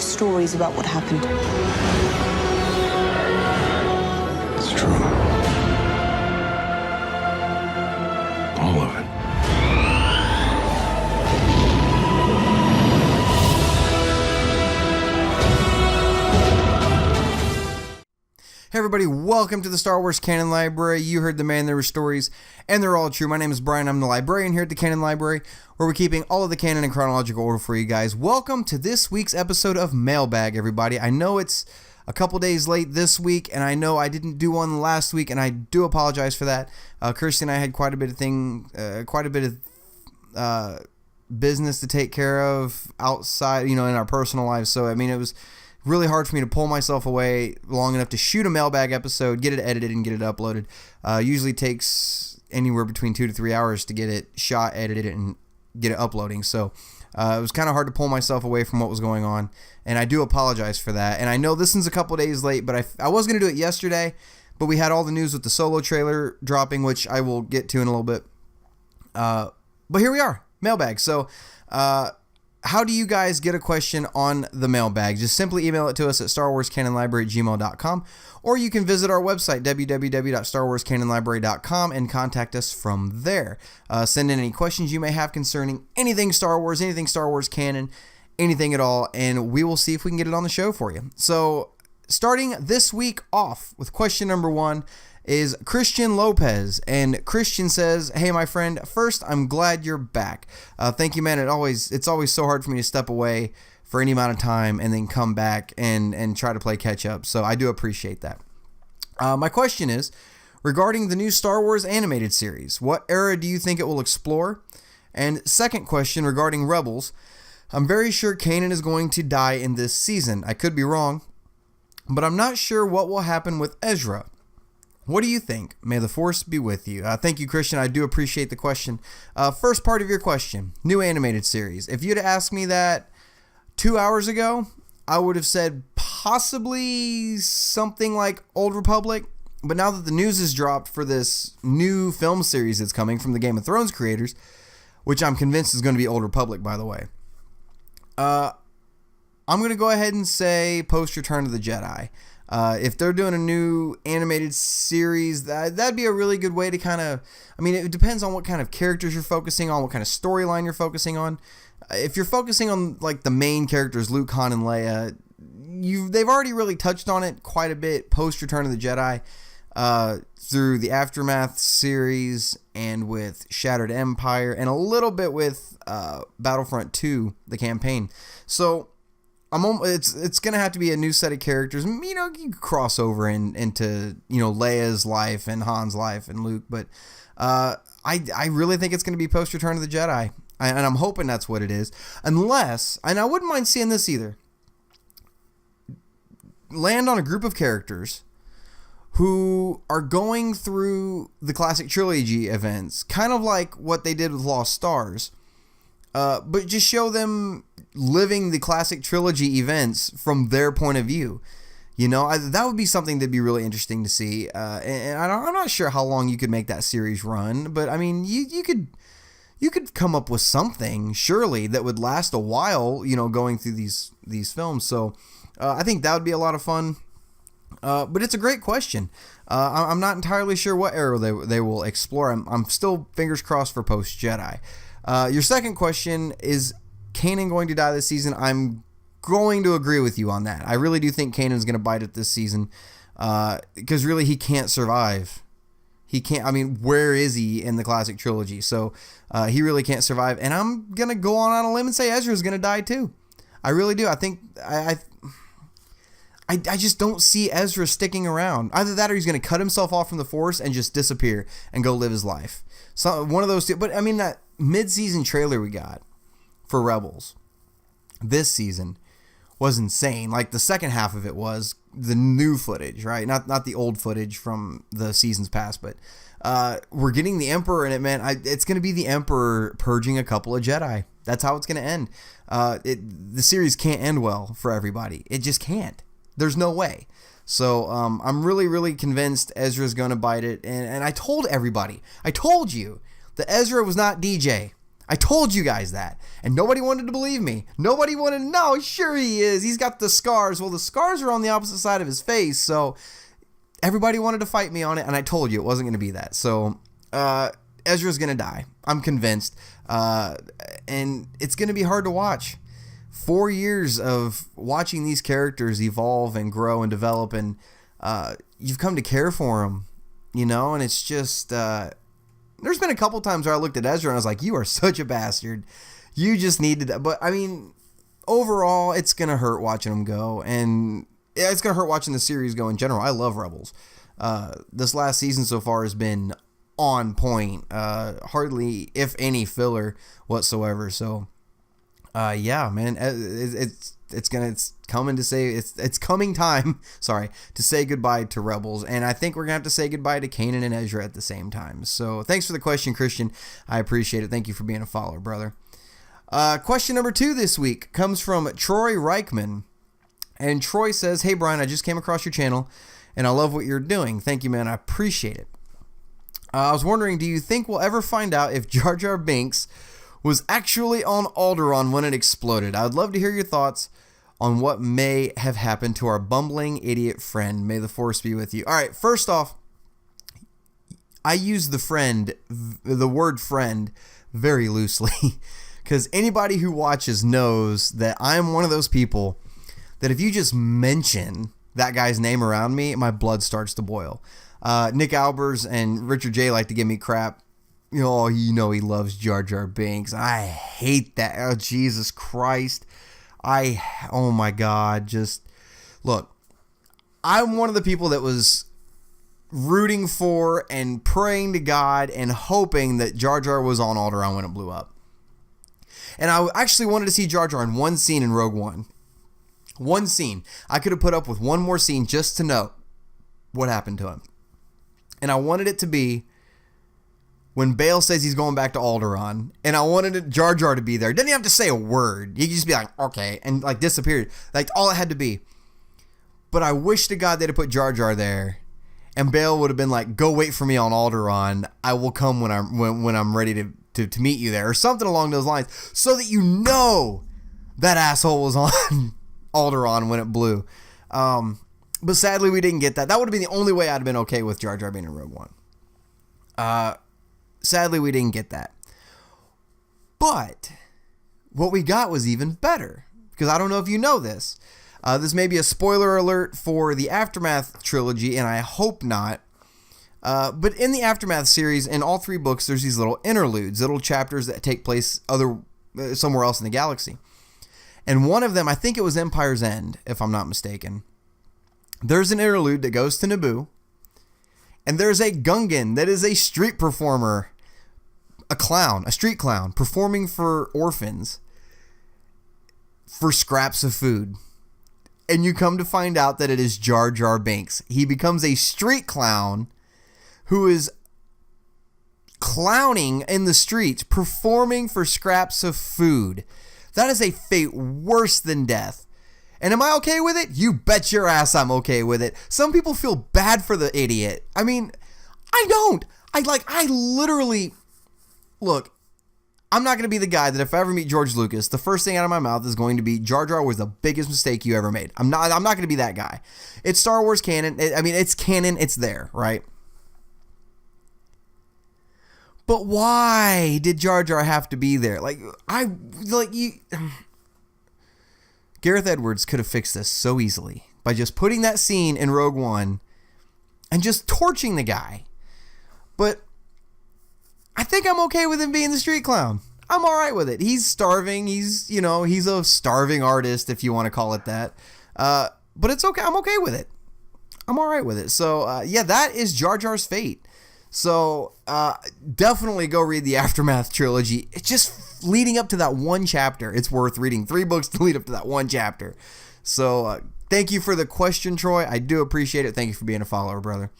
stories about what happened. It's true. All of it. Hey everybody, welcome to the Star Wars Canon Library. You heard the man, there were stories, and they're all true. My name is Brian, I'm the librarian here at the Canon Library, where we're keeping all of the canon in chronological order for you guys. Welcome to this week's episode of Mailbag, everybody. I know it's a couple days late this week, and I know I didn't do one last week, and I do apologize for that. Kirsty and I had quite a bit of business to take care of outside, in our personal lives, so I mean, it was really hard for me to pull myself away long enough to shoot a mailbag episode, get it edited, and get it uploaded. Usually takes anywhere between 2 to 3 hours to get it shot, edited, and get it uploading. So it was kind of hard to pull myself away from what was going on, and I do apologize for that. And I know this one's a couple days late, but I was going to do it yesterday, but we had all the news with the Solo trailer dropping, which I will get to in a little bit. But here we are, mailbag. So how do you guys get a question on the mailbag? Just simply email it to us at starwarscanonlibrary@gmail.com, or you can visit our website, www.starwarscanonlibrary.com, and contact us from there. Send in any questions you may have concerning anything Star Wars, anything Star Wars canon, anything at all, and we will see if we can get it on the show for you. So, starting this week off with question number 1 is Christian Lopez, and Christian says, "Hey my friend, first I'm glad you're back. Thank you, man. It's always so hard for me to step away for any amount of time and then come back and try to play catch up, so I do appreciate that. My question is regarding the new Star Wars animated series. What era do you think it will explore? And second question regarding Rebels. I'm very sure Canon is going to die in this season. I could be wrong, but I'm not sure what will happen with Ezra. What do you think? May the Force be with you." Thank you, Christian. I do appreciate the question. First part of your question, new animated series. If you'd asked me that 2 hours ago, I would have said possibly something like Old Republic. But now that the news has dropped for this new film series that's coming from the Game of Thrones creators, which I'm convinced is going to be Old Republic, by the way, I'm going to go ahead and say post Return of the Jedi. If they're doing a new animated series, that'd be a really good way to it depends on what kind of characters you're focusing on, what kind of storyline you're focusing on. If you're focusing on like the main characters, Luke, Han, and Leia, they've already really touched on it quite a bit post Return of the Jedi, through the Aftermath series and with Shattered Empire and a little bit with Battlefront 2, the campaign. So it's gonna have to be a new set of characters. You can cross over into Leia's life and Han's life and Luke, but I really think it's gonna be post Return of the Jedi, and I'm hoping that's what it is. Unless, and I wouldn't mind seeing this either, land on a group of characters who are going through the classic trilogy events, kind of like what they did with Lost Stars, but just show them living the classic trilogy events from their point of view. That would be something that'd be really interesting to see. And I'm not sure how long you could make that series run, but I mean, you could come up with something surely that would last a while, going through these films. So I think that would be a lot of fun. But it's a great question. I'm not entirely sure what era they will explore. I'm still fingers crossed for post Jedi. Your second question is Kanan going to die this season? I'm going to agree with you on that. I really do think Kanan's going to bite it this season, because really he can't survive. He can't. I mean, where is he in the classic trilogy? So he really can't survive. And I'm going to go on a limb and say Ezra's going to die too. I really do. I think I just don't see Ezra sticking around. Either that or he's going to cut himself off from the Force and just disappear and go live his life. So one of those two. But I mean, that mid-season trailer we got for Rebels this season was insane. Like the second half of it was the new footage, right? Not the old footage from the seasons past, but we're getting the Emperor in it, man. It's going to be the Emperor purging a couple of Jedi. That's how it's going to end. The series can't end well for everybody. It just can't. There's no way. So I'm really, really convinced Ezra's going to bite it. And I told everybody, I told you that Ezra was not DJ. I told you guys that. And nobody wanted to believe me. Nobody wanted to know. Sure he is. He's got the scars. Well, the scars are on the opposite side of his face. So everybody wanted to fight me on it. And I told you it wasn't going to be that. So Ezra's going to die. I'm convinced. And it's going to be hard to watch. 4 years of watching these characters evolve and grow and develop. And you've come to care for them. You know, and it's just, there's been a couple times where I looked at Ezra and I was like, you are such a bastard. You just needed that. But I mean, overall, it's going to hurt watching him go. And it's going to hurt watching the series go in general. I love Rebels. This last season so far has been on point. Hardly, if any, filler whatsoever. So, yeah, man, it's coming time, sorry, to say goodbye to Rebels, and I think we're gonna have to say goodbye to Canon and Ezra at the same time. So thanks for the question, Christian. I appreciate it. Thank you for being a follower, brother. Question number 2 this week comes from Troy Reichman, and Troy says, "Hey Brian, I just came across your channel, and I love what you're doing. Thank you, man. I appreciate it. I was wondering, do you think we'll ever find out if Jar Jar Binks was actually on Alderaan when it exploded? I would love to hear your thoughts on what may have happened to our bumbling idiot friend. May the Force be with you." All right, first off, I use the word friend very loosely because anybody who watches knows that I'm one of those people that if you just mention that guy's name around me, my blood starts to boil. Nick Albers and Richard J like to give me crap. Oh, you know he loves Jar Jar Binks. I hate that. Oh, Jesus Christ. Oh my God. Just, look, I'm one of the people that was rooting for and praying to God and hoping that Jar Jar was on Alderaan when it blew up. And I actually wanted to see Jar Jar in one scene in Rogue One. One scene. I could have put up with one more scene just to know what happened to him. And I wanted it to be when Bail says he's going back to Alderaan, and I wanted Jar Jar to be there. Didn't even have to say a word. He could just be like, okay, and like disappeared. Like all it had to be. But I wish to God they'd have put Jar Jar there, and Bail would have been like, "Go wait for me on Alderaan. I will come when I'm ready to meet you there," or something along those lines, so that you know that asshole was on Alderaan when it blew. But sadly, we didn't get that. That would have been the only way I'd have been okay with Jar Jar being in Rogue One. Sadly, we didn't get that. But what we got was even better. Because I don't know if you know this. This may be a spoiler alert for the Aftermath trilogy, and I hope not. But in the Aftermath series, in all 3 books, there's these little interludes, little chapters that take place somewhere else in the galaxy. And one of them, I think it was Empire's End, if I'm not mistaken. There's an interlude that goes to Naboo. And there's a Gungan that is a street performer, a street clown, performing for orphans for scraps of food. And you come to find out that it is Jar Jar Binks. He becomes a street clown who is clowning in the streets, performing for scraps of food. That is a fate worse than death. And am I okay with it? You bet your ass I'm okay with it. Some people feel bad for the idiot. I mean, I don't. I literally, look, I'm not going to be the guy that if I ever meet George Lucas, the first thing out of my mouth is going to be Jar Jar was the biggest mistake you ever made. I'm not going to be that guy. It's Star Wars canon. It's canon. It's there, right? But why did Jar Jar have to be there? Gareth Edwards could have fixed this so easily by just putting that scene in Rogue One and just torching the guy. But I think I'm okay with him being the street clown. I'm all right with it. He's starving. He's a starving artist, if you want to call it that. But it's okay. I'm okay with it. I'm all right with it. So, yeah, that is Jar Jar's fate. So, definitely go read the Aftermath trilogy. It's just leading up to that one chapter. It's worth reading 3 books to lead up to that one chapter. So, thank you for the question, Troy. I do appreciate it. Thank you for being a follower, brother.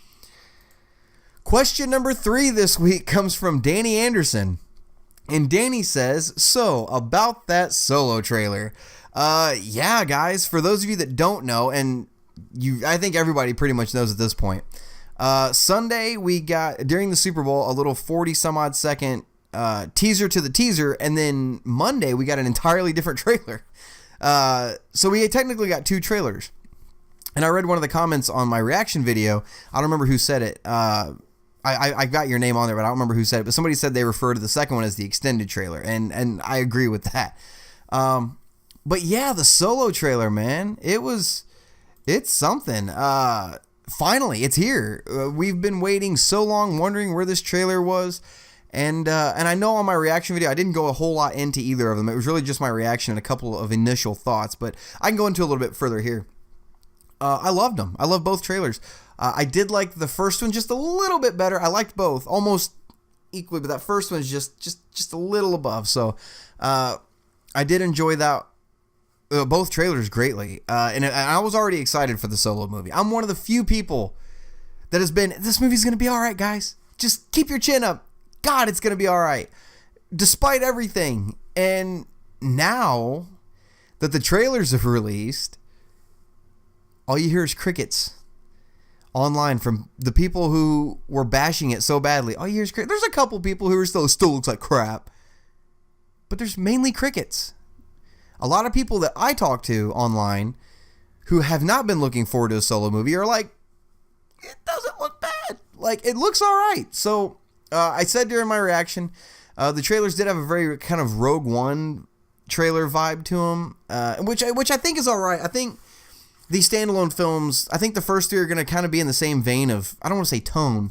Question number 3 this week comes from Danny Anderson. And Danny says, so, about that Solo trailer. Yeah, guys, for those of you that don't know, and I think everybody pretty much knows at this point, Sunday we got, during the Super Bowl, a little 40 some odd second teaser to the teaser, and then Monday we got an entirely different trailer. So we technically got 2 trailers. And I read one of the comments on my reaction video. I don't remember who said it. I got your name on there, but I don't remember who said it. But somebody said they refer to the second one as the extended trailer, and I agree with that. But yeah, the Solo trailer, man, it's something. Finally, it's here. We've been waiting so long, wondering where this trailer was. And I know on my reaction video, I didn't go a whole lot into either of them. It was really just my reaction and a couple of initial thoughts, but I can go into a little bit further here. I loved them. I love both trailers. I did like the first one just a little bit better. I liked both almost equally, but that first one is just a little above. So I did enjoy that. Both trailers greatly. And I was already excited for the Solo movie. I'm one of the few people that has been, this movie's going to be all right, guys. Just keep your chin up. God, it's going to be all right. Despite everything. And now that the trailers have released, all you hear is crickets online from the people who were bashing it so badly. All you hear is crickets. There's a couple people who are still looks like crap. But there's mainly crickets. A lot of people that I talk to online who have not been looking forward to a Solo movie are like, it doesn't look bad. Like, it looks all right. So I said during my reaction, the trailers did have a very kind of Rogue One trailer vibe to them, which I think is all right. I think these standalone films, I think the first 3 are going to kind of be in the same vein of, I don't want to say tone,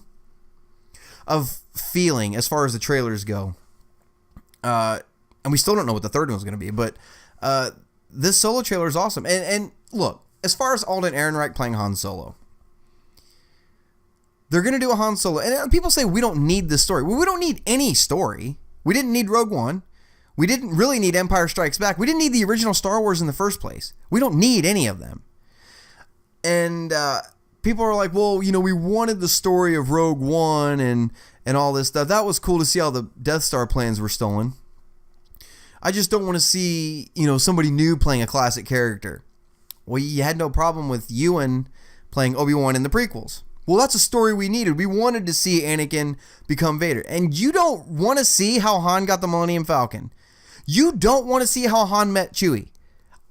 of feeling as far as the trailers go. And we still don't know what the third one's going to be, but this Solo trailer is awesome. And look, as far as Alden Ehrenreich playing Han Solo, they're going to do a Han Solo. And people say we don't need this story. Well, we don't need any story. We didn't need Rogue One. We didn't really need Empire Strikes Back. We didn't need the original Star Wars in the first place. We don't need any of them. And people are like, well, you know, we wanted the story of Rogue One and all this stuff. That was cool to see how the Death Star plans were stolen. I just don't want to see, you know, somebody new playing a classic character. Well, you had no problem with Ewan playing Obi-Wan in the prequels. Well, that's a story we needed. We wanted to see Anakin become Vader. And you don't want to see how Han got the Millennium Falcon. You don't want to see how Han met Chewie.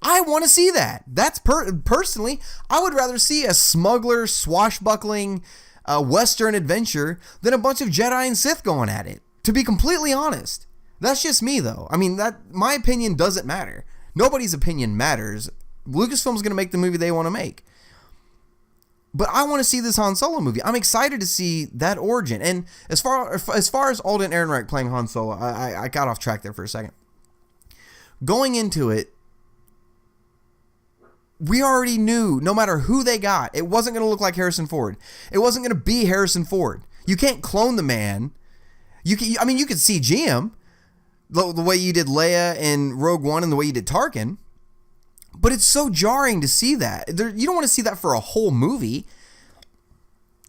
I want to see that. That's personally, I would rather see a smuggler, swashbuckling, Western adventure than a bunch of Jedi and Sith going at it. To be completely honest. That's just me, though. I mean, my opinion doesn't matter. Nobody's opinion matters. Lucasfilm's going to make the movie they want to make. But I want to see this Han Solo movie. I'm excited to see that origin. And as far as Alden Ehrenreich playing Han Solo, I got off track there for a second. Going into it, we already knew no matter who they got, it wasn't going to look like Harrison Ford. It wasn't going to be Harrison Ford. You can't clone the man. You could CG him the way you did Leia in Rogue One and the way you did Tarkin. But it's so jarring to see that. You don't want to see that for a whole movie.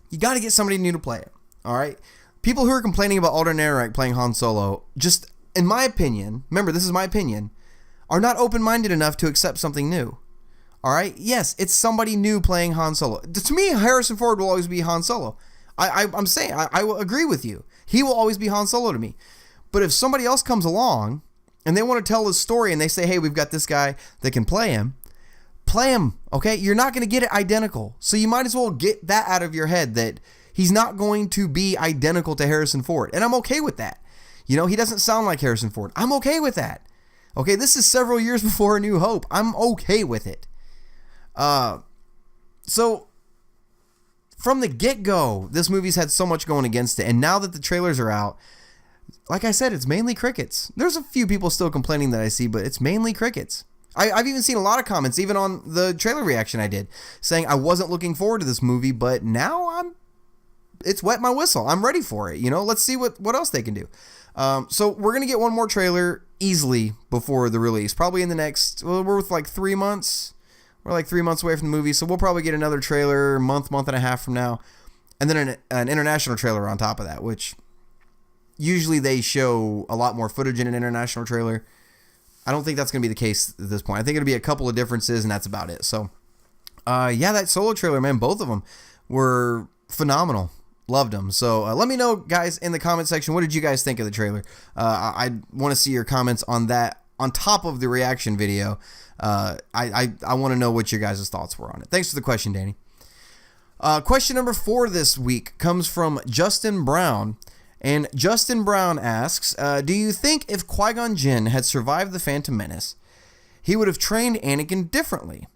You got to get somebody new to play it. All right? People who are complaining about Alden Ehrenreich playing Han Solo, just, in my opinion, remember, this is my opinion, are not open-minded enough to accept something new. All right? Yes, it's somebody new playing Han Solo. To me, Harrison Ford will always be Han Solo. I'm saying, I will agree with you. He will always be Han Solo to me. But if somebody else comes along and they want to tell his story and they say, hey, we've got this guy that can play him, okay? You're not going to get it identical. So you might as well get that out of your head that he's not going to be identical to Harrison Ford. And I'm okay with that. You know, he doesn't sound like Harrison Ford. I'm okay with that. Okay, this is several years before A New Hope. I'm okay with it. So from the get-go, this movie's had so much going against it. And now that the trailers are out, like I said, it's mainly crickets. There's a few people still complaining that I see, but it's mainly crickets. I've even seen a lot of comments, even on the trailer reaction I did, saying I wasn't looking forward to this movie, but now it's wet my whistle. I'm ready for it. You know, let's see what else they can do. So we're going to get one more trailer easily before the release. Probably in the next, well, we're with like 3 months. We're like 3 months away from the movie, so we'll probably get another trailer month and a half from now. And then an international trailer on top of that, which usually they show a lot more footage in an international trailer. I don't think that's going to be the case at this point. I think it'll be a couple of differences, and that's about it. So, yeah, that Solo trailer, man, both of them were phenomenal. Loved them. So let me know, guys, in the comment section, what did you guys think of the trailer? I want to see your comments on that on top of the reaction video. I want to know what your guys' thoughts were on it. Thanks for the question, Danny. Question number 4 this week comes from Justin Brown. And Justin Brown asks, do you think if Qui-Gon Jinn had survived the Phantom Menace, he would have trained Anakin differently?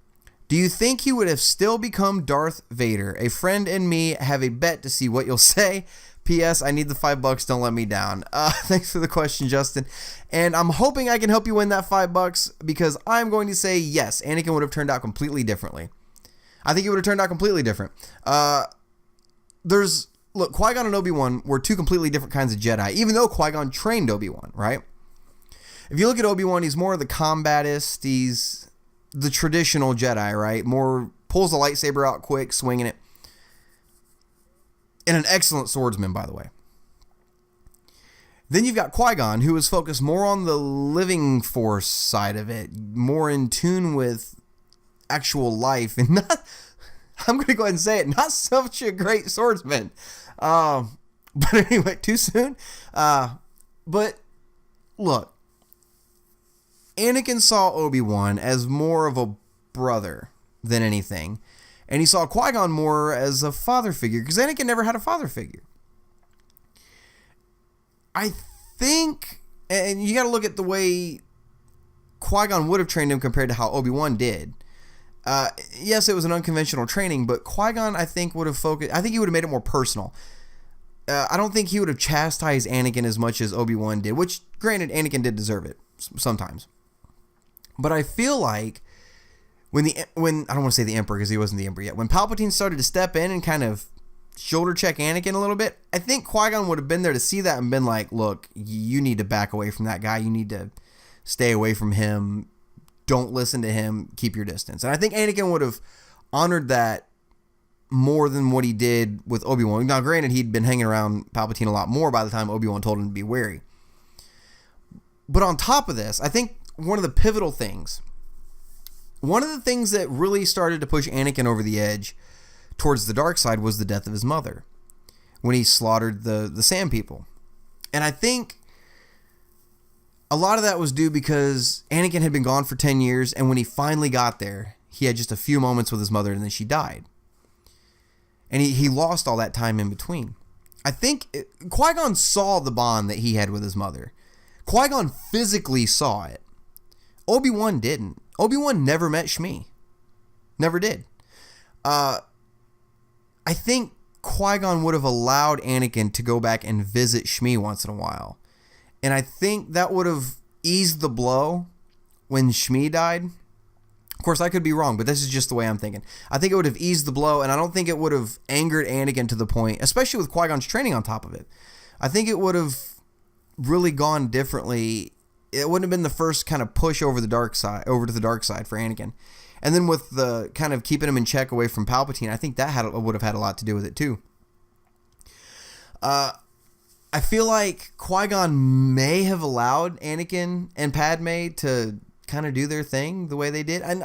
Do you think he would have still become Darth Vader? A friend and me have a bet to see what you'll say. P.S. I need the $5. Don't let me down. Thanks for the question, Justin. And I'm hoping I can help you win that $5 because I'm going to say yes, Anakin would have turned out completely differently. I think it would have turned out completely different. Look, Qui-Gon and Obi-Wan were two completely different kinds of Jedi, even though Qui-Gon trained Obi-Wan, right? If you look at Obi-Wan, he's more of the combatist. He's the traditional Jedi, right? More pulls the lightsaber out quick, swinging it. And an excellent swordsman, by the way. Then you've got Qui-Gon, who is focused more on the living force side of it, more in tune with actual life, and not, I'm going to go ahead and say it, not such a great swordsman. But anyway, too soon? But look, Anakin saw Obi-Wan as more of a brother than anything. And he saw Qui-Gon more as a father figure, because Anakin never had a father figure. I think, and you got to look at the way Qui-Gon would have trained him compared to how Obi-Wan did. Yes, it was an unconventional training, but Qui-Gon, I think, would have focused. I think he would have made it more personal. I don't think he would have chastised Anakin as much as Obi-Wan did, which, granted, Anakin did deserve it sometimes. But I feel like when I don't want to say the Emperor because he wasn't the Emperor yet, when Palpatine started to step in and kind of shoulder check Anakin a little bit, I think Qui-Gon would have been there to see that and been like, look, you need to back away from that guy. You need to stay away from him. Don't listen to him. Keep your distance. And I think Anakin would have honored that more than what he did with Obi-Wan. Now, granted, he'd been hanging around Palpatine a lot more by the time Obi-Wan told him to be wary. But on top of this, I think one of the pivotal things, one of the things that really started to push Anakin over the edge towards the dark side was the death of his mother when he slaughtered the Sand People. And I think a lot of that was due because Anakin had been gone for 10 years, and when he finally got there, he had just a few moments with his mother, and then she died. And he lost all that time in between. I think Qui-Gon saw the bond that he had with his mother. Qui-Gon physically saw it. Obi-Wan didn't. Obi-Wan never met Shmi. Never did. I think Qui-Gon would have allowed Anakin to go back and visit Shmi once in a while. And I think that would have eased the blow when Shmi died. Of course, I could be wrong, but this is just the way I'm thinking. I think it would have eased the blow, and I don't think it would have angered Anakin to the point, especially with Qui-Gon's training on top of it. I think it would have really gone differently. It wouldn't have been the first kind of push over to the dark side for Anakin. And then with the kind of keeping him in check away from Palpatine, I think that would have had a lot to do with it too. I feel like Qui-Gon may have allowed Anakin and Padme to kind of do their thing the way they did. And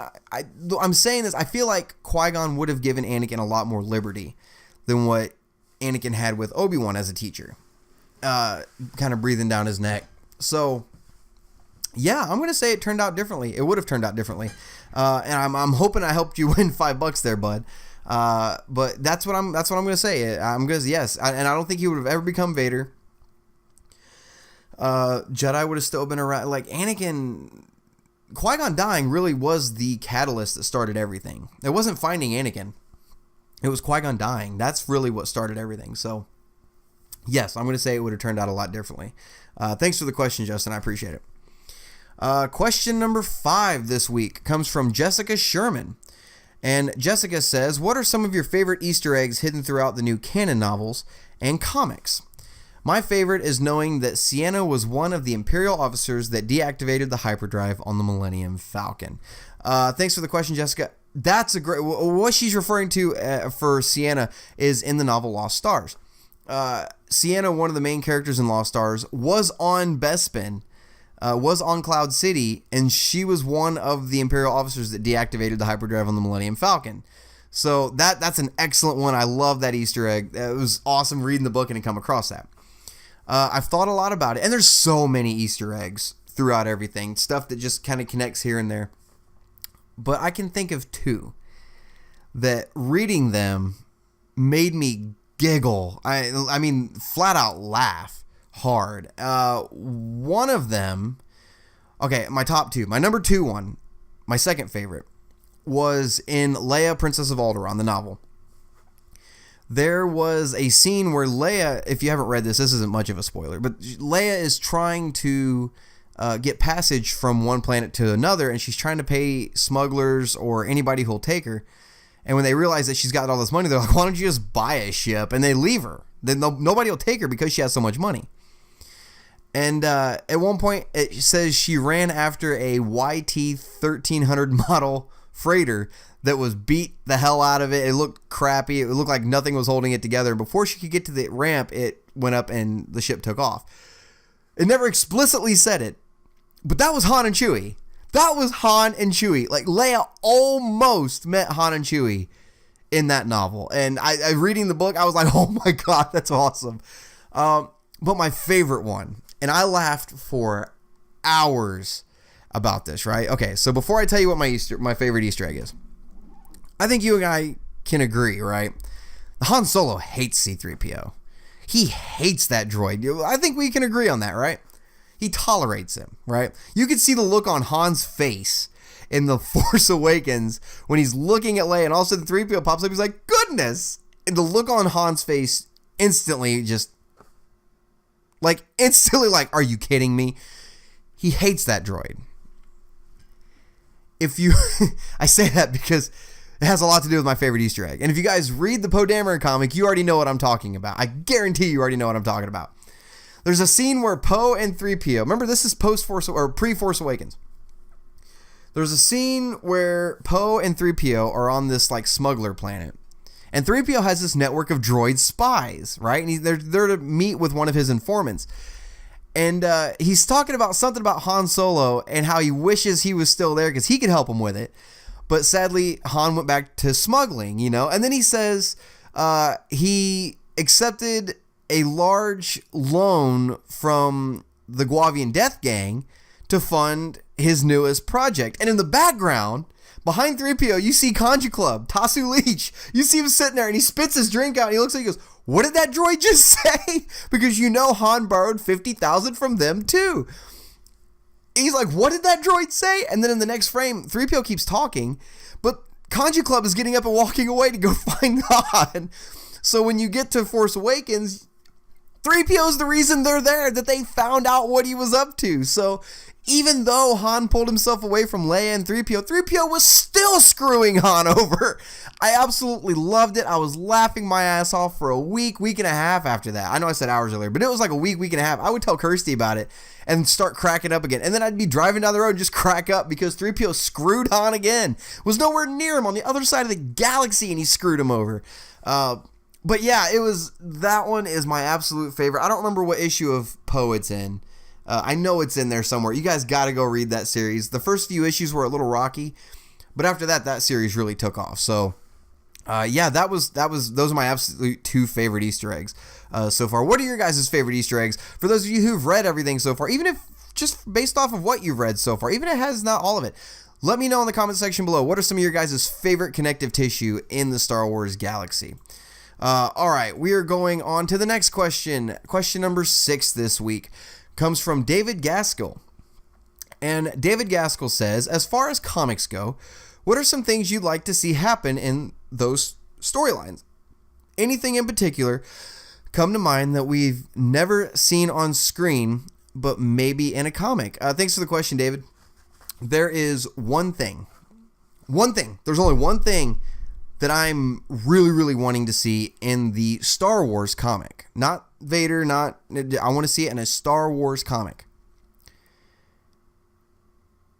I'm saying this, I feel like Qui-Gon would have given Anakin a lot more liberty than what Anakin had with Obi-Wan as a teacher. Kind of breathing down his neck. So, yeah, I'm going to say it turned out differently. It would have turned out differently. And I'm hoping I helped you win $5 there, bud. But that's what I'm going to say. I'm going to say yes. And I don't think he would have ever become Vader. Jedi would have still been around. Like Anakin, Qui-Gon dying really was the catalyst that started everything. It wasn't finding Anakin. It was Qui-Gon dying. That's really what started everything. So, yes, I'm going to say it would have turned out a lot differently. Thanks for the question, Justin. I appreciate it. Question number 5 this week comes from Jessica Sherman. And Jessica says, what are some of your favorite Easter eggs hidden throughout the new Canon novels and comics? My favorite is knowing that Sienna was one of the Imperial officers that deactivated the hyperdrive on the Millennium Falcon. Thanks for the question, Jessica. That's a great... What she's referring to for Sienna is in the novel Lost Stars. Sienna, one of the main characters in Lost Stars, was on Bespin, was on Cloud City, and she was one of the Imperial officers that deactivated the hyperdrive on the Millennium Falcon. So that's an excellent one. I love that Easter egg. It was awesome reading the book and to come across that. I've thought a lot about it, and there's so many Easter eggs throughout everything, stuff that just kind of connects here and there. But I can think of two that reading them made me giggle. I mean, flat out laugh hard. One of them, okay, my top two. My number two one, my second favorite, was in Leia, Princess of Alderaan, the novel. There was a scene where Leia, if you haven't read this isn't much of a spoiler, but Leia is trying to get passage from one planet to another, and she's trying to pay smugglers or anybody who'll take her. And when they realize that she's got all this money, they're like, why don't you just buy a ship? And they leave her. Then nobody will take her because she has so much money. And at one point, it says she ran after a YT 1300 model freighter that was beat the hell out of it. It looked crappy. It looked like nothing was holding it together. Before she could get to the ramp, it went up and the ship took off. It never explicitly said it, but that was Han and Chewie. That was Han and Chewie. Like, Leia almost met Han and Chewie in that novel. And I reading the book, I was like, oh my God, that's awesome. But my favorite one, and I laughed for hours about this, right? Okay, so before I tell you what my favorite Easter egg is, I think you and I can agree, right? Han Solo hates C-3PO. He hates that droid. I think we can agree on that, right? He tolerates him, right? You could see the look on Han's face in The Force Awakens when he's looking at Leia and all of a sudden 3PO pops up. He's like, goodness! And the look on Han's face instantly like, are you kidding me? He hates that droid. I say that because it has a lot to do with my favorite Easter egg. And if you guys read the Poe Dameron comic, you already know what I'm talking about. I guarantee you already know what I'm talking about. There's a scene where Poe and 3PO, remember this is pre-Force Awakens. There's a scene where Poe and 3PO are on this like smuggler planet. And 3PO has this network of droid spies, right? And they're there to meet with one of his informants. And he's talking about something about Han Solo and how he wishes he was still there because he could help him with it. But sadly, Han went back to smuggling, And then he says he accepted a large loan from the Guavian Death Gang to fund his newest project. And in the background, behind 3PO, you see Conju Club, Tasu Leech. You see him sitting there and he spits his drink out and he looks like he goes, what did that droid just say? Because Han borrowed 50,000 from them too. He's like, what did that droid say? And then in the next frame, 3PO keeps talking, but Conju Club is getting up and walking away to go find Han. So when you get to Force Awakens, 3PO is the reason they're there, that they found out what he was up to. So even though Han pulled himself away from Leia and 3PO was still screwing Han over. I absolutely loved it. I was laughing my ass off for a week and a half after that. I know I said hours earlier, but it was like a week and a half. I would tell Kirsty about it and start cracking up again. And then I'd be driving down the road and just crack up because 3PO screwed Han again. Was nowhere near him on the other side of the galaxy and he screwed him over. But yeah, that one is my absolute favorite. I don't remember what issue of Poe it's in. I know it's in there somewhere. You guys got to go read that series. The first few issues were a little rocky, but after that series really took off. So, yeah, those are my absolute two favorite Easter eggs so far. What are your guys' favorite Easter eggs? For those of you who've read everything so far, even if just based off of what you've read so far, even if it has not all of it, let me know in the comment section below. What are some of your guys' favorite connective tissue in the Star Wars galaxy? All right, we are going on to the next question. Question number 6 this week comes from David Gaskell. And David Gaskell says, as far as comics go, what are some things you'd like to see happen in those storylines? Anything in particular come to mind that we've never seen on screen, but maybe in a comic? Thanks for the question, David. There is one thing. There's only one thing that I'm really, really wanting to see in the Star Wars comic. Not Vader, I want to see it in a Star Wars comic.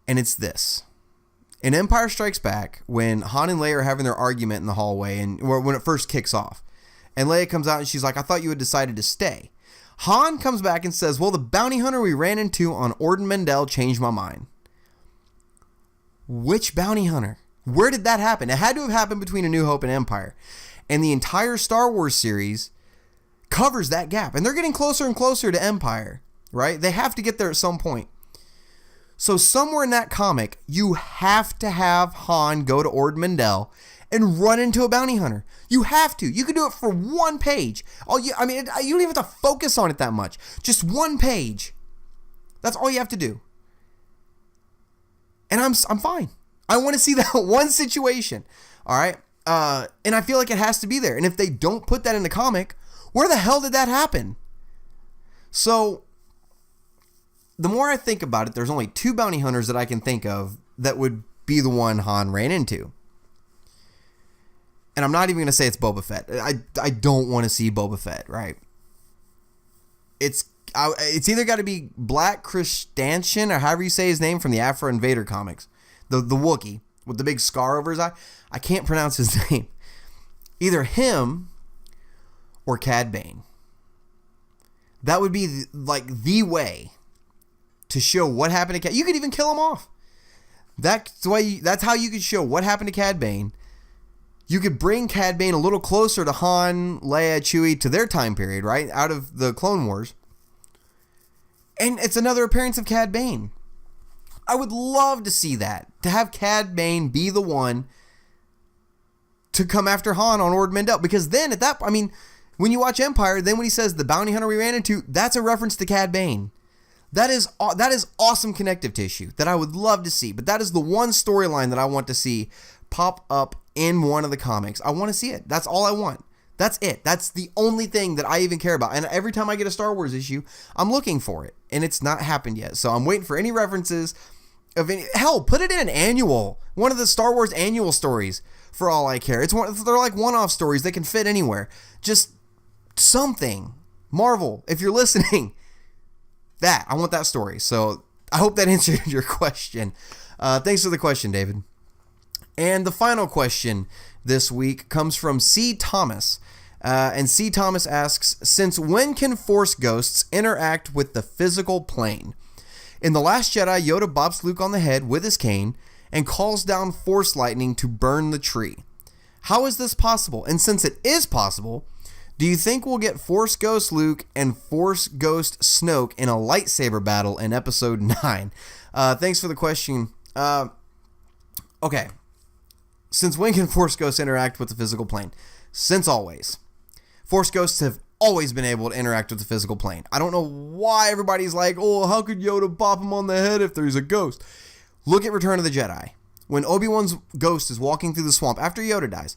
And it's this. In Empire Strikes Back, when Han and Leia are having their argument in the hallway, and when it first kicks off, and Leia comes out and she's like, I thought you had decided to stay. Han comes back and says, well, the bounty hunter we ran into on Orden Mendel changed my mind. Which bounty hunter? Where did that happen? It had to have happened between A New Hope and Empire. And the entire Star Wars series covers that gap. And they're getting closer and closer to Empire, right? They have to get there at some point. So somewhere in that comic, you have to have Han go to Ord Mantell and run into a bounty hunter. You have to. You can do it for one page. You don't even have to focus on it that much. Just one page. That's all you have to do. And I'm fine. I want to see that one situation. All right? And I feel like it has to be there. And if they don't put that in the comic, where the hell did that happen? So the more I think about it, there's only 2 bounty hunters that I can think of that would be the one Han ran into. And I'm not even going to say it's Boba Fett. I don't want to see Boba Fett, right? It's either got to be Black Christiansen, or however you say his name, from the Afro Invader comics. The Wookiee with the big scar over his eye. I can't pronounce his name. Either him or Cad Bane. That would be the way to show what happened to Cad. You could even kill him off. That's how you could show what happened to Cad Bane. You could bring Cad Bane a little closer to Han, Leia, Chewie, to their time period, right? Out of the Clone Wars. And it's another appearance of Cad Bane. I would love to see that. To have Cad Bane be the one to come after Han on Ord Mantell. Because then when you watch Empire, then when he says the bounty hunter we ran into, that's a reference to Cad Bane. That is awesome connective tissue that I would love to see. But that is the one storyline that I want to see pop up in one of the comics. I want to see it. That's all I want. That's it. That's the only thing that I even care about. And every time I get a Star Wars issue, I'm looking for it. And it's not happened yet. So I'm waiting for any references of any. Hell, put it in an annual. One of the Star Wars annual stories for all I care. They're like one-off stories. They can fit anywhere. Just something. Marvel, if you're listening, I want that story. So I hope that answered your question. Thanks for the question, David. And the final question this week comes from C. Thomas. And C. Thomas asks, since when can Force ghosts interact with the physical plane? In The Last Jedi, Yoda bops Luke on the head with his cane and calls down Force lightning to burn the tree. How is this possible? And since it is possible, do you think we'll get Force Ghost Luke and Force Ghost Snoke in a lightsaber battle in Episode 9? Thanks for the question. Okay. Since when can Force Ghosts interact with the physical plane? Since always. Force Ghosts have always been able to interact with the physical plane. I don't know why everybody's like, oh, how could Yoda bop him on the head if there's a ghost? Look at Return of the Jedi. When Obi-Wan's ghost is walking through the swamp after Yoda dies,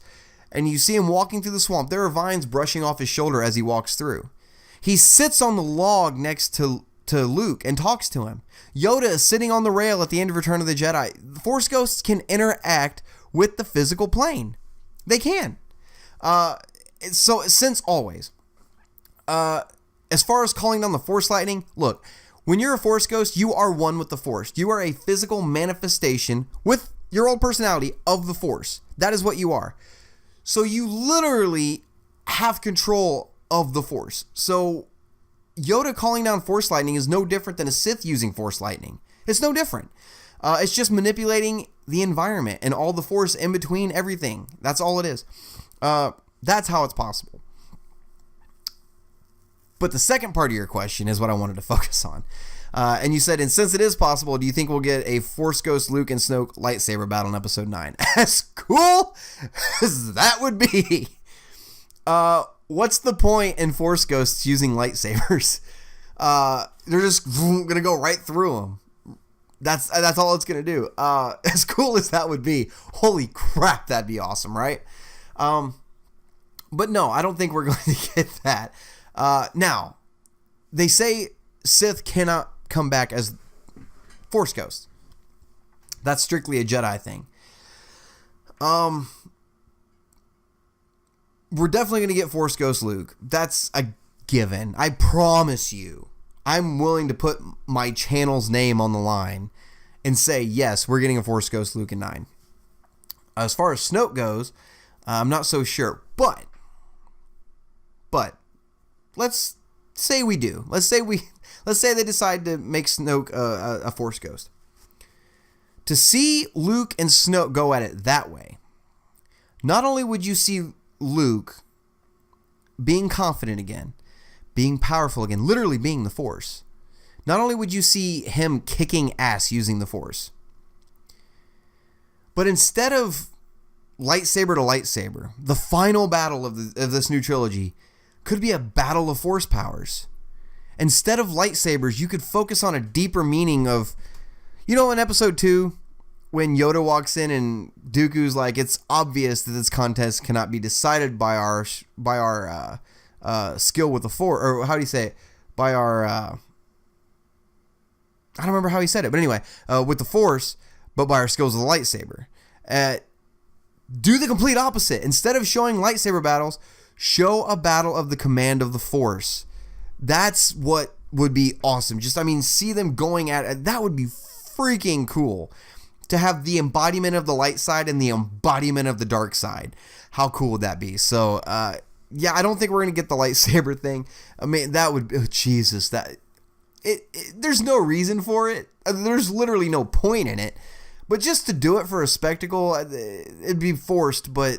and you see him walking through the swamp, there are vines brushing off his shoulder as he walks through. He sits on the log next to Luke and talks to him. Yoda is sitting on the rail at the end of Return of the Jedi. Force Ghosts can interact with the physical plane. They can. So since always. As far as calling down the Force lightning, look, when you're a Force Ghost, you are one with the Force. You are a physical manifestation with your old personality of the Force. That is what you are. So you literally have control of the Force. So Yoda calling down Force lightning is no different than a Sith using Force lightning. It's no different. It's just manipulating the environment and all the Force in between everything. That's all it is. That's how it's possible. But the second part of your question is what I wanted to focus on. And you said, and since it is possible, do you think we'll get a Force Ghost Luke and Snoke lightsaber battle in Episode 9? As cool as that would be. What's the point in Force Ghosts using lightsabers? They're just going to go right through them. That's all it's going to do. As cool as that would be, holy crap, that'd be awesome, right? But no, I don't think we're going to get that. Now, they say Sith cannot come back as Force Ghosts. That's strictly a Jedi thing. We're definitely going to get Force Ghost Luke. That's a given. I promise you. I'm willing to put my channel's name on the line and say, yes, we're getting a Force Ghost Luke in 9. As far as Snoke goes, I'm not so sure. But let's say we do. Let's say they decide to make Snoke a Force Ghost. to see Luke and Snoke go at it that way, not only would you see Luke being confident again, being powerful again, literally being the Force, not only would you see him kicking ass using the Force, but instead of lightsaber to lightsaber, the final battle of this new trilogy could be a battle of Force powers. Instead of lightsabers, you could focus on a deeper meaning of, in episode 2, when Yoda walks in and Dooku's like, it's obvious that this contest cannot be decided by our skill with the Force, or how do you say it? By our, I don't remember how he said it, but anyway, with the Force, but by our skills with the lightsaber. Do the complete opposite. Instead of showing lightsaber battles, show a battle of the command of the Force. That's what would be awesome. See them going at it. That would be freaking cool. To have the embodiment of the light side and the embodiment of the dark side. How cool would that be? So, I don't think we're going to get the lightsaber thing. I mean, that would be, Jesus, there's no reason for it. There's literally no point in it. But just to do it for a spectacle, it'd be forced, but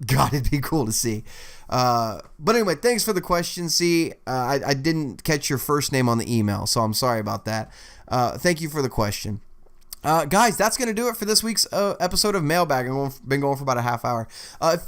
God, it'd be cool to see. But anyway, thanks for the question, C. I didn't catch your first name on the email, so I'm sorry about that. Thank you for the question. Guys, that's going to do it for this week's episode of Mailbag. I've been going for about a half hour.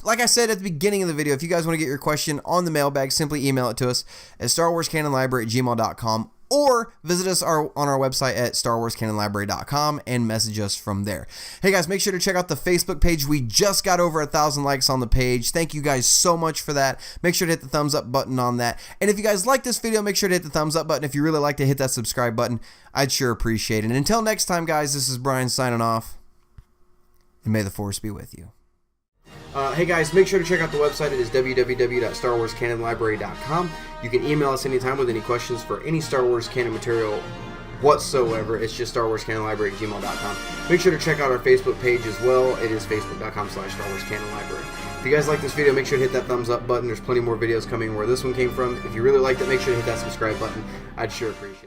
Like I said at the beginning of the video, if you guys want to get your question on the Mailbag, simply email it to us at StarWarsCanonLibrary@gmail.com. Or visit us on our website at StarWarsCanonLibrary.com and message us from there. Hey guys, make sure to check out the Facebook page. We just got over 1,000 likes on the page. Thank you guys so much for that. Make sure to hit the thumbs up button on that. And if you guys like this video, make sure to hit the thumbs up button. If you really like to hit that subscribe button, I'd sure appreciate it. And until next time, guys, this is Brian signing off. And may the Force be with you. Hey guys, make sure to check out the website. It is www.starwarscanonlibrary.com. You can email us anytime with any questions for any Star Wars canon material whatsoever. It's just StarWarsCanonLibrary@gmail.com. Make sure to check out our Facebook page as well. It is facebook.com/StarWarsCanonLibrary. If you guys like this video, make sure to hit that thumbs up button. There's plenty more videos coming where this one came from. If you really liked it, make sure to hit that subscribe button. I'd sure appreciate it.